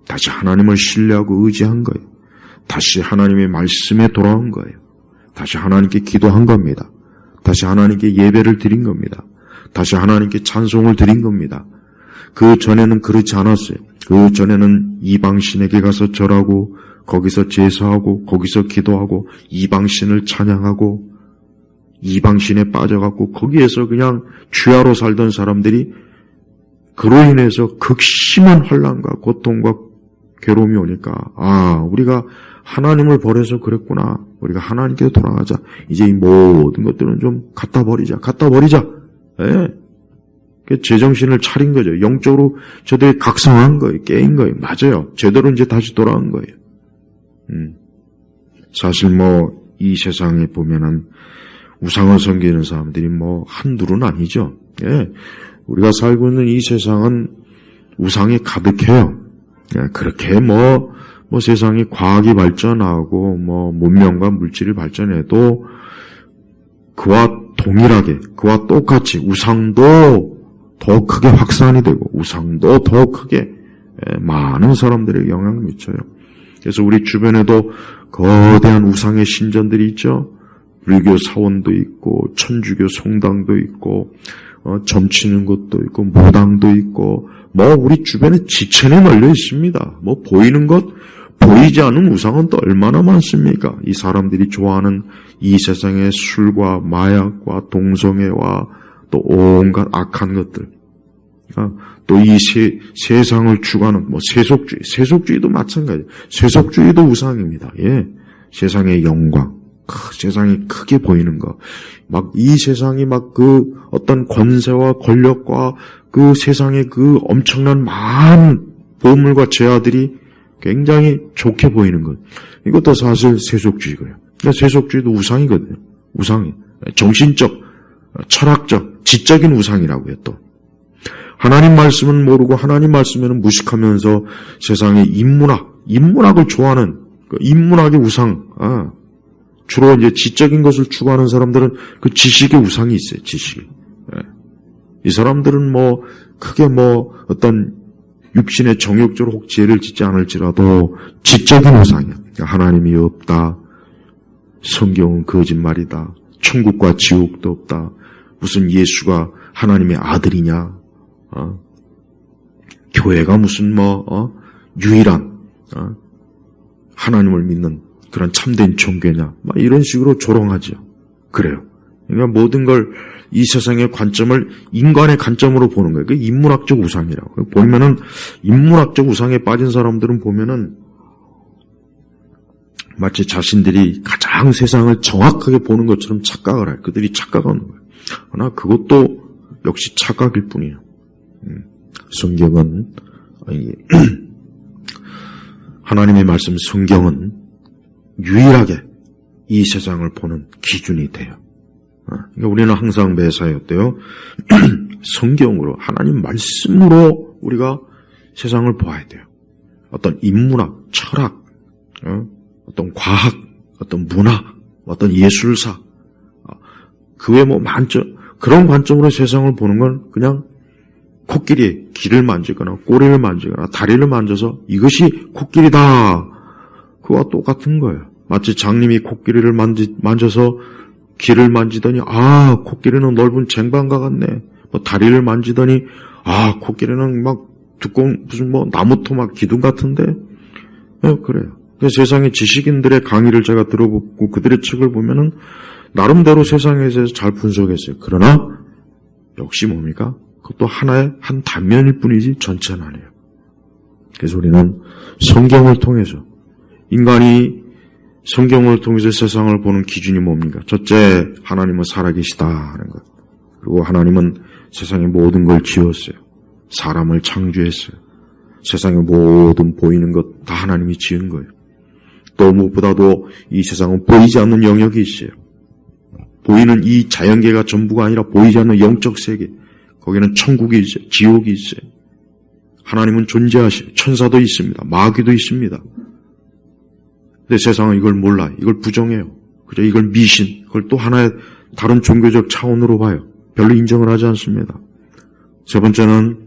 다시 하나님을 신뢰하고 의지한 거예요. 다시 하나님의 말씀에 돌아온 거예요. 다시 하나님께 기도한 겁니다. 다시 하나님께 예배를 드린 겁니다. 다시 하나님께 찬송을 드린 겁니다. 그 전에는 그렇지 않았어요. 그 전에는 이방신에게 가서 절하고 거기서 제사하고 거기서 기도하고 이방신을 찬양하고 이방신에 빠져갖고 거기에서 그냥 주야로 살던 사람들이 그로 인해서 극심한 환난과 고통과 괴로움이 오니까 우리가 하나님을 버려서 그랬구나. 우리가 하나님께 돌아가자. 이제 이 모든 것들은 좀 갖다 버리자. 예. 제정신을 차린 거죠. 영적으로 저들이 각성한 거예요. 깨인 거예요. 맞아요. 제대로 이제 다시 돌아온 거예요. 사실 이 세상에 보면은 우상을 섬기는 사람들이 한둘은 아니죠. 예. 우리가 살고 있는 이 세상은 우상이 가득해요. 예. 그렇게 세상이 과학이 발전하고 문명과 물질이 발전해도 그와 동일하게, 그와 똑같이 우상도 더 크게 확산이 되고 우상도 더 크게 많은 사람들에게 영향을 미쳐요. 그래서 우리 주변에도 거대한 우상의 신전들이 있죠. 불교 사원도 있고 천주교 성당도 있고 점치는 것도 있고 무당도 있고 우리 주변에 지천에 널려 있습니다. 보이는 것, 보이지 않는 우상은 또 얼마나 많습니까? 이 사람들이 좋아하는 이 세상의 술과 마약과 동성애와 또 온갖 악한 것들, 또 이 세상을 주관하는 세속주의도 마찬가지예요. 세속주의도 우상입니다. 예, 세상의 영광, 세상이 크게 보이는 거, 이 세상이 그 어떤 권세와 권력과 그 세상의 그 엄청난 많은 보물과 재화들이 굉장히 좋게 보이는 것. 이것도 사실 세속주의고요. 세속주의도 우상이거든요. 우상이. 정신적, 철학적, 지적인 우상이라고요, 또. 하나님 말씀은 모르고 하나님 말씀에는 무식하면서 세상의 인문학을 좋아하는 그 인문학의 우상, 주로 이제 지적인 것을 추구하는 사람들은 그 지식의 우상이 있어요, 지식이. 이 사람들은 크게 어떤 육신의 정욕적으로 혹 죄를 짓지 않을지라도 지적인 우상이야. 하나님이 없다. 성경은 거짓말이다. 천국과 지옥도 없다. 무슨 예수가 하나님의 아들이냐. 교회가 무슨 유일한 하나님을 믿는 그런 참된 종교냐. 이런 식으로 조롱하죠. 그래요. 그러니까 모든 걸 이 세상의 관점을 인간의 관점으로 보는 거예요. 그 인문학적 우상이라고. 보면은 인문학적 우상에 빠진 사람들은 보면은 마치 자신들이 가장 세상을 정확하게 보는 것처럼 착각을 해요. 그들이 착각하는 거예요. 그러나 그것도 역시 착각일 뿐이에요. 성경은 하나님의 말씀 성경은 유일하게 이 세상을 보는 기준이 돼요. 그러니까 우리는 항상 매사였대요. 성경으로 하나님 말씀으로 우리가 세상을 보아야 돼요. 어떤 인문학, 철학, 어떤 과학, 어떤 문학, 어떤 예술사, 그 외 뭐 많죠. 그런 관점으로 세상을 보는 건 그냥 코끼리의 귀를 만지거나 꼬리를 만지거나 다리를 만져서 이것이 코끼리다. 그와 똑같은 거예요. 마치 장님이 코끼리를 만져서 귀를 만지더니 코끼리는 넓은 쟁반과 같네. 뭐 다리를 만지더니 코끼리는 막 두꺼운 무슨 뭐 나무토막 기둥 같은데. 그래요. 세상의 지식인들의 강의를 제가 들어보고 그들의 책을 보면은 나름대로 세상에 대해서 잘 분석했어요. 그러나 역시 뭡니까? 그것도 하나의 한 단면일 뿐이지 전체는 아니에요. 그래서 우리는 성경을 통해서 인간이 성경을 통해서 세상을 보는 기준이 뭡니까? 첫째, 하나님은 살아계시다 하는 것. 그리고 하나님은 세상의 모든 걸 지었어요. 사람을 창조했어요. 세상의 모든 보이는 것 다 하나님이 지은 거예요. 또 무엇보다도 이 세상은 보이지 않는 영역이 있어요. 보이는 이 자연계가 전부가 아니라 보이지 않는 영적 세계. 거기는 천국이 있어요. 지옥이 있어요. 하나님은 존재하셔요. 천사도 있습니다. 마귀도 있습니다. 근데 세상은 이걸 몰라요. 이걸 부정해요. 그죠? 이걸 미신, 그걸 또 하나의 다른 종교적 차원으로 봐요. 별로 인정을 하지 않습니다. 세 번째는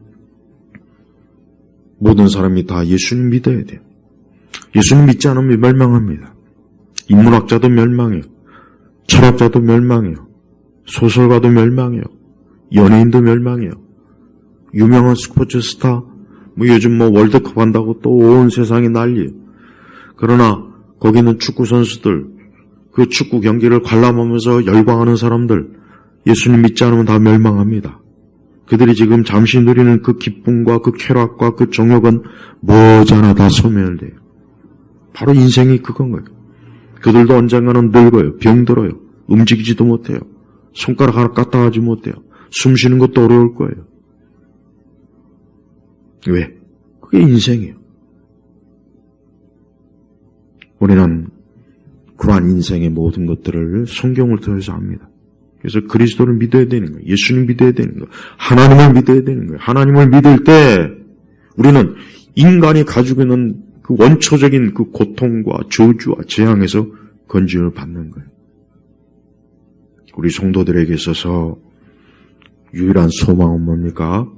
모든 사람이 다 예수님 믿어야 돼요. 예수님 믿지 않으면 멸망합니다. 인문학자도 멸망해요. 철학자도 멸망해요. 소설가도 멸망해요. 연예인도 멸망해요. 유명한 스포츠 스타, 요즘 월드컵 한다고 또 온 세상이 난리예요. 그러나 거기는 축구 선수들, 그 축구 경기를 관람하면서 열광하는 사람들, 예수님 믿지 않으면 다 멸망합니다. 그들이 지금 잠시 누리는 그 기쁨과 그 쾌락과 그 정욕은 머지않아 다 소멸돼요. 바로 인생이 그건 거예요. 그들도 언젠가는 늙어요. 병들어요. 움직이지도 못해요. 손가락 하나 까딱 하지 못해요. 숨 쉬는 것도 어려울 거예요. 왜? 그게 인생이에요. 우리는 그러한 인생의 모든 것들을 성경을 통해서 압니다. 그래서 그리스도를 믿어야 되는 거예요. 예수님 믿어야 되는 거예요. 하나님을 믿어야 되는 거예요. 하나님을 믿을 때 우리는 인간이 가지고 있는 그 원초적인 그 고통과 저주와 재앙에서 건짐을 받는 거예요. 우리 성도들에게 있어서 유일한 소망은 뭡니까?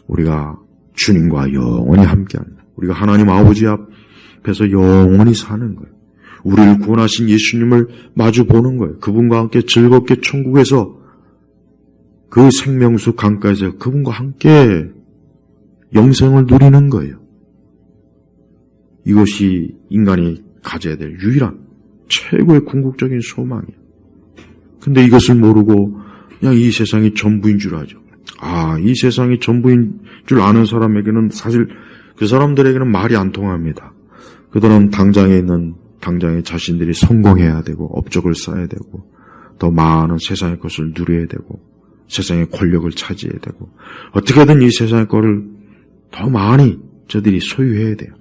우리가 주님과 영원히 함께한다. 우리가 하나님 아버지 앞에서 영원히 사는 거예요. 우리를 구원하신 예수님을 마주 보는 거예요. 그분과 함께 즐겁게 천국에서 그 생명수 강가에서 그분과 함께 영생을 누리는 거예요. 이것이 인간이 가져야 될 유일한 최고의 궁극적인 소망이에요. 근데 이것을 모르고 그냥 이 세상이 전부인 줄 알죠. 이 세상이 전부인 줄 아는 사람에게는 사실 그 사람들에게는 말이 안 통합니다. 그들은 당장에 자신들이 성공해야 되고 업적을 쌓아야 되고 더 많은 세상의 것을 누려야 되고 세상의 권력을 차지해야 되고 어떻게든 이 세상의 것을 더 많이 저들이 소유해야 돼요.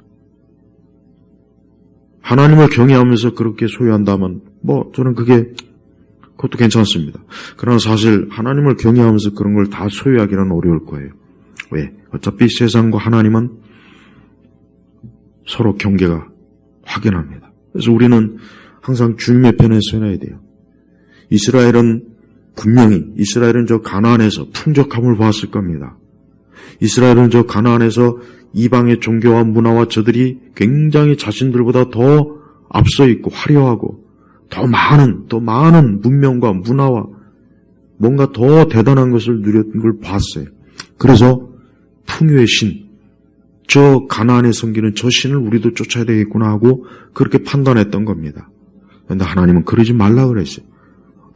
하나님을 경외하면서 그렇게 소유한다면 저는 그것도 괜찮습니다. 그러나 사실 하나님을 경외하면서 그런 걸 다 소유하기는 어려울 거예요. 왜? 어차피 세상과 하나님은 서로 경계가 확연합니다. 그래서 우리는 항상 주님의 편에 서야 돼요. 이스라엘은 저 가나안에서 풍족함을 보았을 겁니다. 이스라엘은 저 가나안에서 이방의 종교와 문화와 저들이 굉장히 자신들보다 더 앞서 있고 화려하고 더 많은 문명과 문화와 뭔가 더 대단한 것을 누렸던 걸 봤어요. 그래서 풍요의 신, 저 가나안에 섬기는 저 신을 우리도 쫓아야 되겠구나 하고 그렇게 판단했던 겁니다. 그런데 하나님은 그러지 말라 그랬어요.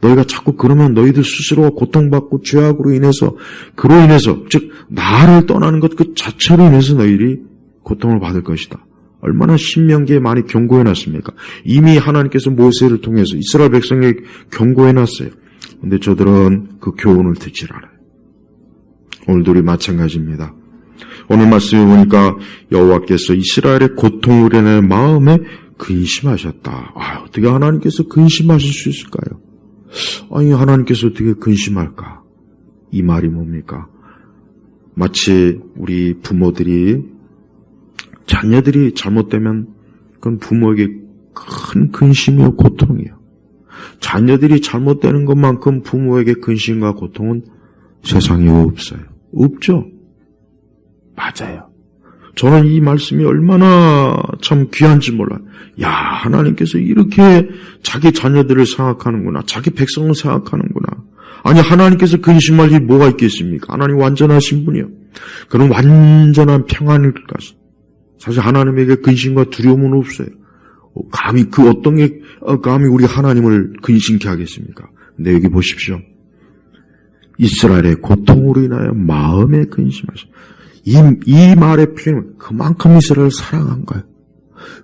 너희가 자꾸 그러면 너희들 스스로 고통받고 죄악으로 인해서 그로 인해서 즉 나를 떠나는 것 그 자체로 인해서 너희들이 고통을 받을 것이다. 얼마나 신명기에 많이 경고해놨습니까? 이미 하나님께서 모세를 통해서 이스라엘 백성에게 경고해놨어요. 그런데 저들은 그 교훈을 듣질 않아요. 오늘도 우리 마찬가지입니다. 오늘 말씀에 보니까 여호와께서 이스라엘의 고통을 인해 마음에 근심하셨다. 어떻게 하나님께서 근심하실 수 있을까요? 아니 하나님께서 어떻게 근심할까? 이 말이 뭡니까? 마치 우리 부모들이 자녀들이 잘못되면 그건 부모에게 큰 근심이요 고통이에요. 자녀들이 잘못되는 것만큼 부모에게 근심과 고통은 세상에 없어요. 없죠? 맞아요. 저는 이 말씀이 얼마나 참 귀한지 몰라요. 야, 하나님께서 이렇게 자기 자녀들을 생각하는구나. 자기 백성을 생각하는구나. 아니, 하나님께서 근심할 일이 뭐가 있겠습니까? 하나님 완전하신 분이요. 그런 완전한 평안일 것이. 사실 하나님에게 근심과 두려움은 없어요. 감히 그 어떤 게 감히 우리 하나님을 근심케 하겠습니까? 근데 여기 보십시오. 이스라엘의 고통으로 인하여 마음에 근심하셔. 이 말의 표현은 그만큼 이스라엘을 사랑한 거예요.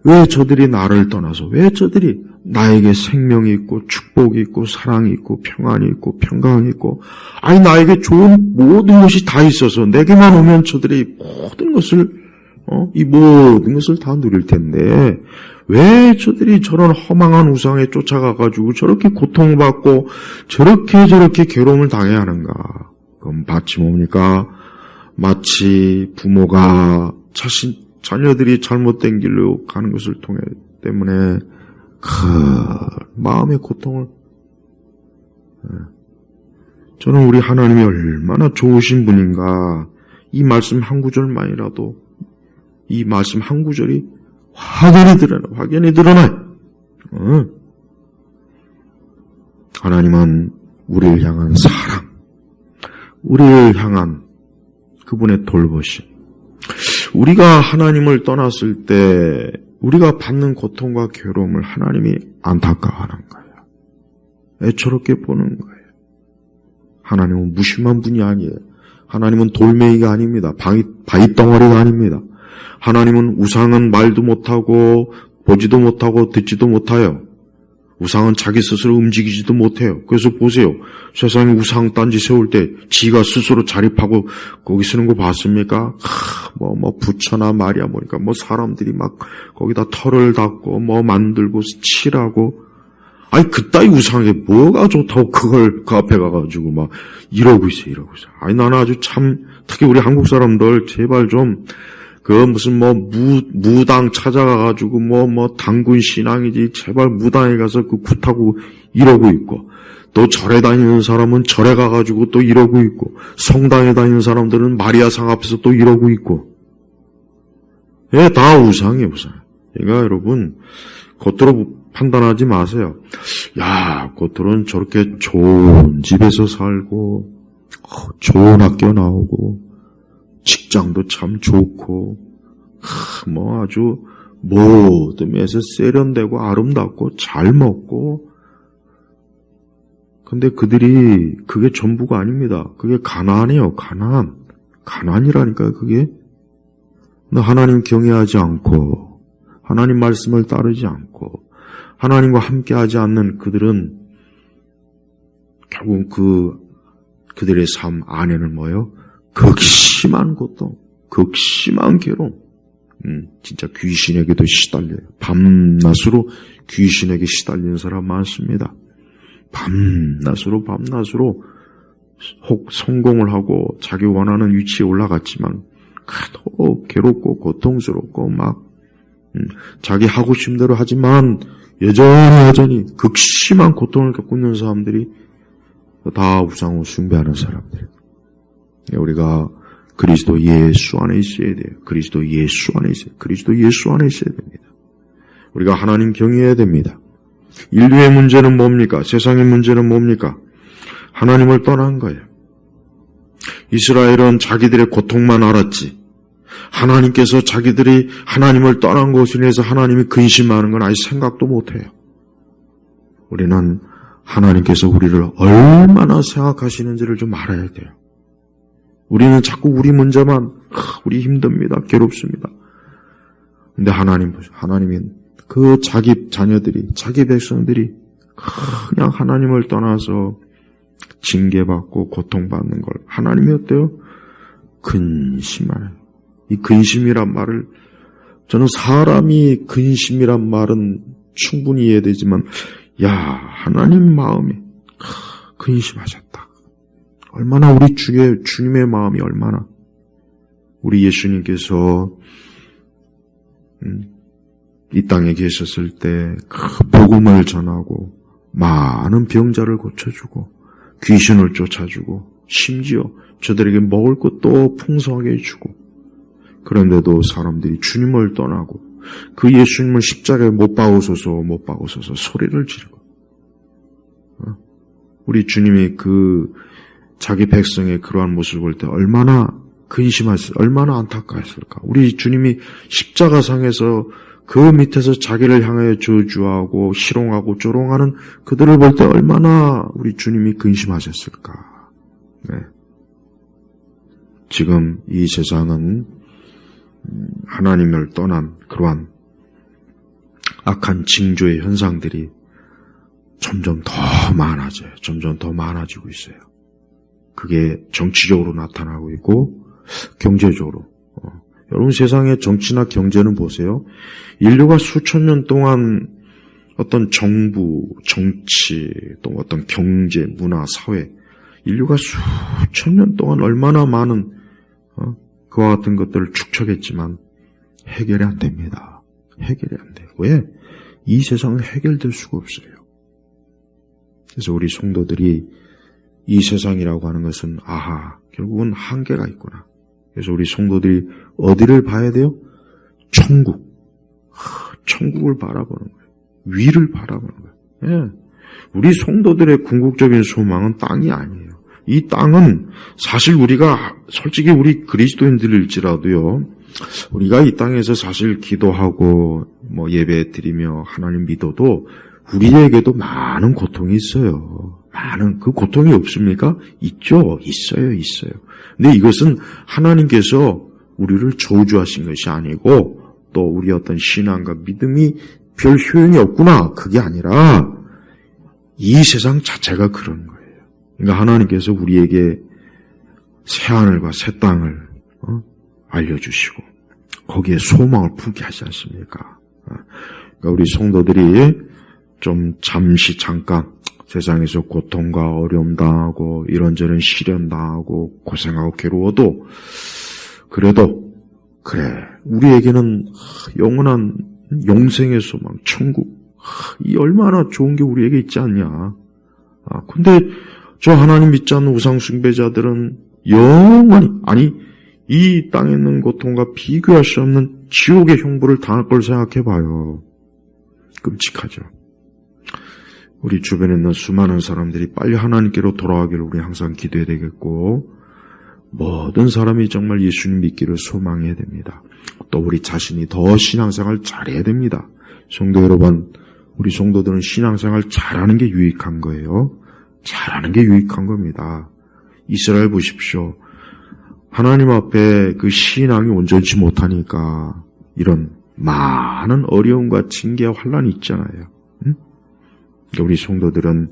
왜 저들이 나를 떠나서 왜 저들이 나에게 생명이 있고 축복이 있고 사랑이 있고 평안이 있고 평강이 있고 아니 나에게 좋은 모든 것이 다 있어서 내게만 오면 저들이 모든 것을 이 모든 것을 다 누릴 텐데 왜 저들이 저런 허망한 우상에 쫓아가가지고 저렇게 고통받고 저렇게 괴로움을 당해야 하는가? 그럼 마치 뭡니까? 마치 부모가 자녀들이 잘못된 길로 가는 것을 통해 때문에 마음의 고통을 저는 우리 하나님이 얼마나 좋으신 분인가 이 말씀 한 구절만이라도 이 말씀 한 구절이 확연히 드러나요. 하나님은 우리를 향한 사랑, 우리를 향한 그분의 돌보심. 우리가 하나님을 떠났을 때 우리가 받는 고통과 괴로움을 하나님이 안타까워하는 거예요. 애처롭게 보는 거예요. 하나님은 무심한 분이 아니에요. 하나님은 돌멩이가 아닙니다. 바위덩어리가 아닙니다. 하나님은 우상은 말도 못하고 보지도 못하고 듣지도 못해요. 우상은 자기 스스로 움직이지도 못해요. 그래서 보세요. 세상에 우상 딴지 세울 때 지가 스스로 자립하고 거기 쓰는 거 봤습니까? 부처나 마리아 보니까 사람들이 막 거기다 털을 닦고 만들고 칠하고 아니 그따위 우상에 뭐가 좋다고 그걸 그 앞에 가가지고 막 이러고 있어요. 아니 나는 아주 참 특히 우리 한국 사람들 제발 좀 무슨 무당 찾아가가지고 당군 신앙이지 제발 무당에 가서 그 굿하고 이러고 있고 또 절에 다니는 사람은 절에 가가지고 또 이러고 있고 성당에 다니는 사람들은 마리아상 앞에서 또 이러고 있고 예, 다 우상이에요, 우상. 그러니까 여러분 겉으로 판단하지 마세요. 야, 겉으로는 저렇게 좋은 집에서 살고 좋은 학교 나오고 직장도 참 좋고 아주 모든 면에서 세련되고 아름답고 잘 먹고 근데 그들이 그게 전부가 아닙니다. 그게 가나안이에요. 가나안이라니까요. 그게 하나님 경외하지 않고 하나님 말씀을 따르지 않고 하나님과 함께하지 않는 그들은 결국 그들의 삶 안에는 뭐예요? 극심한 고통, 극심한 괴로움, 진짜 귀신에게도 시달려요. 밤낮으로 귀신에게 시달리는 사람 많습니다. 밤낮으로 혹 성공을 하고 자기 원하는 위치에 올라갔지만 그래도 괴롭고 고통스럽고 자기 하고 싶은 대로 하지만 여전히 극심한 고통을 겪고 있는 사람들이 다 우상을 숭배하는 사람들. 우리가 그리스도 예수 안에 있어야 돼요. 그리스도 예수 안에 있어야 됩니다. 우리가 하나님 경외해야 됩니다. 인류의 문제는 뭡니까? 세상의 문제는 뭡니까? 하나님을 떠난 거예요. 이스라엘은 자기들의 고통만 알았지. 하나님께서 자기들이 하나님을 떠난 것으로 인해서 하나님이 근심하는 건 아예 생각도 못해요. 우리는 하나님께서 우리를 얼마나 생각하시는지를 좀 알아야 돼요. 우리는 자꾸 우리 문제만, 우리 힘듭니다. 괴롭습니다. 근데 하나님이 그 자기 자녀들이, 자기 백성들이 그냥 하나님을 떠나서 징계받고 고통받는 걸 하나님이 어때요? 근심하는. 이 근심이란 말을, 저는 사람이 근심이란 말은 충분히 이해되지만, 하나님 마음이 근심하셨다. 얼마나 우리 주님의 마음이 얼마나, 우리 예수님께서 이 땅에 계셨을 때 그 복음을 전하고 많은 병자를 고쳐주고 귀신을 쫓아주고 심지어 저들에게 먹을 것도 풍성하게 해주고, 그런데도 사람들이 주님을 떠나고 그 예수님을 십자가에 못 박으소서 소리를 지르고, 우리 주님이 그 자기 백성의 그러한 모습을 볼 때 얼마나 근심했을까, 얼마나 안타까웠을까. 우리 주님이 십자가상에서 그 밑에서 자기를 향하여 저주하고 희롱하고 조롱하는 그들을 볼 때 얼마나 우리 주님이 근심하셨을까. 네. 지금 이 세상은 하나님을 떠난 그러한 악한 징조의 현상들이 점점 더 많아져요. 점점 더 많아지고 있어요. 그게 정치적으로 나타나고 있고 경제적으로. 여러분, 세상의 정치나 경제는 보세요. 인류가 수천 년 동안 어떤 정부, 정치, 또 어떤 경제, 문화, 사회, 인류가 수천 년 동안 얼마나 많은 그와 같은 것들을 축적했지만 해결이 안 됩니다. 해결이 안 돼요. 왜? 이 세상은 해결될 수가 없어요. 그래서 우리 성도들이 이 세상이라고 하는 것은 결국은 한계가 있구나. 그래서 우리 성도들이 어디를 봐야 돼요? 천국. 천국을 바라보는 거예요. 위를 바라보는 거예요. 예. 우리 성도들의 궁극적인 소망은 땅이 아니에요. 이 땅은 사실 우리가 솔직히 우리 그리스도인들일지라도요, 우리가 이 땅에서 사실 기도하고 예배 드리며 하나님 믿어도 우리에게도 많은 고통이 있어요. 많은 그 고통이 없습니까? 있죠. 있어요. 근데 이것은 하나님께서 우리를 저주하신 것이 아니고 또 우리 어떤 신앙과 믿음이 별 효용이 없구나, 그게 아니라 이 세상 자체가 그런 거예요. 그러니까 하나님께서 우리에게 새하늘과 새 땅을 알려주시고 거기에 소망을 품게 하지 않습니까? 그러니까 우리 성도들이 좀 잠깐 세상에서 고통과 어려움 당하고 이런저런 시련 당하고 고생하고 괴로워도 그래도 우리에게는 영원한 영생의 소망, 천국, 이 얼마나 좋은 게 우리에게 있지 않냐. 근데 저 하나님 믿지 않는 우상 숭배자들은 영원히, 이 땅에 있는 고통과 비교할 수 없는 지옥의 형벌을 당할 걸 생각해봐요. 끔찍하죠. 우리 주변에 있는 수많은 사람들이 빨리 하나님께로 돌아가기를 우리 항상 기도해야 되겠고, 모든 사람이 정말 예수님 믿기를 소망해야 됩니다. 또 우리 자신이 더 신앙생활 잘해야 됩니다. 성도 여러분, 우리 성도들은 신앙생활 잘하는 게 유익한 거예요. 잘하는 게 유익한 겁니다. 이스라엘 보십시오. 하나님 앞에 그 신앙이 온전치 못하니까 이런 많은 어려움과 징계와 환란이 있잖아요. 우리 성도들은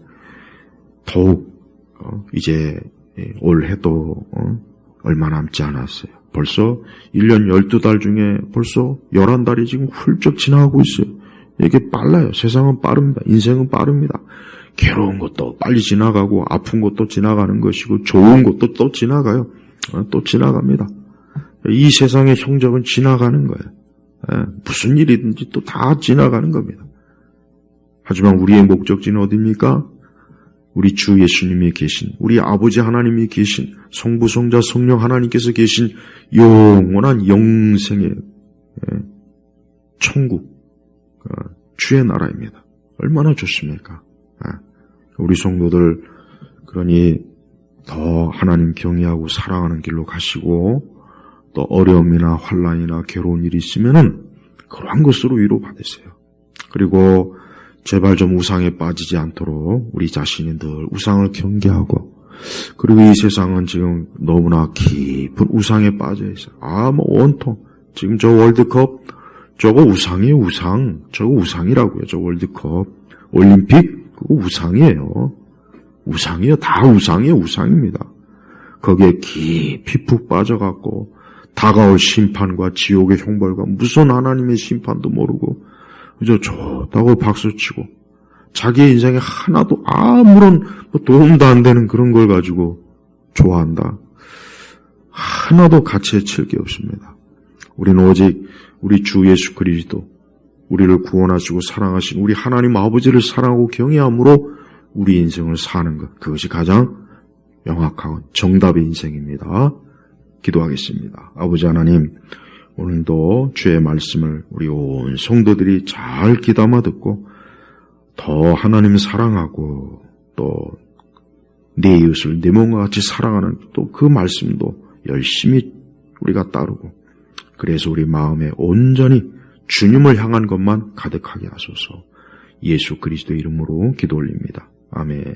더욱 이제 올해도 얼마 남지 않았어요. 벌써 1년 12달 중에 벌써 11달이 지금 훌쩍 지나가고 있어요. 이게 빨라요. 세상은 빠릅니다. 인생은 빠릅니다. 괴로운 것도 빨리 지나가고 아픈 것도 지나가는 것이고 좋은 것도 또 지나가요. 또 지나갑니다. 이 세상의 형적은 지나가는 거예요. 무슨 일이든지 또 다 지나가는 겁니다. 하지만 우리의 목적지는 어디입니까? 우리 주 예수님이 계신, 우리 아버지 하나님이 계신, 성부, 성자, 성령 하나님께서 계신 영원한 영생의 천국, 주의 나라입니다. 얼마나 좋습니까? 우리 성도들 그러니 더 하나님 경외하고 사랑하는 길로 가시고, 또 어려움이나 환난이나 괴로운 일이 있으면은 그러한 것으로 위로 받으세요. 그리고 제발 좀 우상에 빠지지 않도록 우리 자신이 늘 우상을 경계하고, 그리고 이 세상은 지금 너무나 깊은 우상에 빠져 있어요. 뭐 온통 지금 저 월드컵 저거 우상이에요. 우상. 저거 우상이라고요. 저 월드컵 올림픽 그거 우상이에요. 우상이에요. 다 우상이에요. 우상입니다. 거기에 깊이 푹 빠져갖고 다가올 심판과 지옥의 형벌과 무슨 하나님의 심판도 모르고 그저 좋다고 박수치고 자기의 인생에 하나도 아무런 도움도 안 되는 그런 걸 가지고 좋아한다. 하나도 가치에 칠 게 없습니다. 우리는 오직 우리 주 예수 그리스도, 우리를 구원하시고 사랑하신 우리 하나님 아버지를 사랑하고 경외함으로 우리 인생을 사는 것, 그것이 가장 명확한 정답의 인생입니다. 기도하겠습니다. 아버지 하나님, 오늘도 주의 말씀을 우리 온 성도들이 잘 귀담아 듣고 더 하나님 사랑하고 또 내 이웃을 내 몸과 같이 사랑하는 또 그 말씀도 열심히 우리가 따르고, 그래서 우리 마음에 온전히 주님을 향한 것만 가득하게 하소서. 예수 그리스도 이름으로 기도 올립니다. 아멘.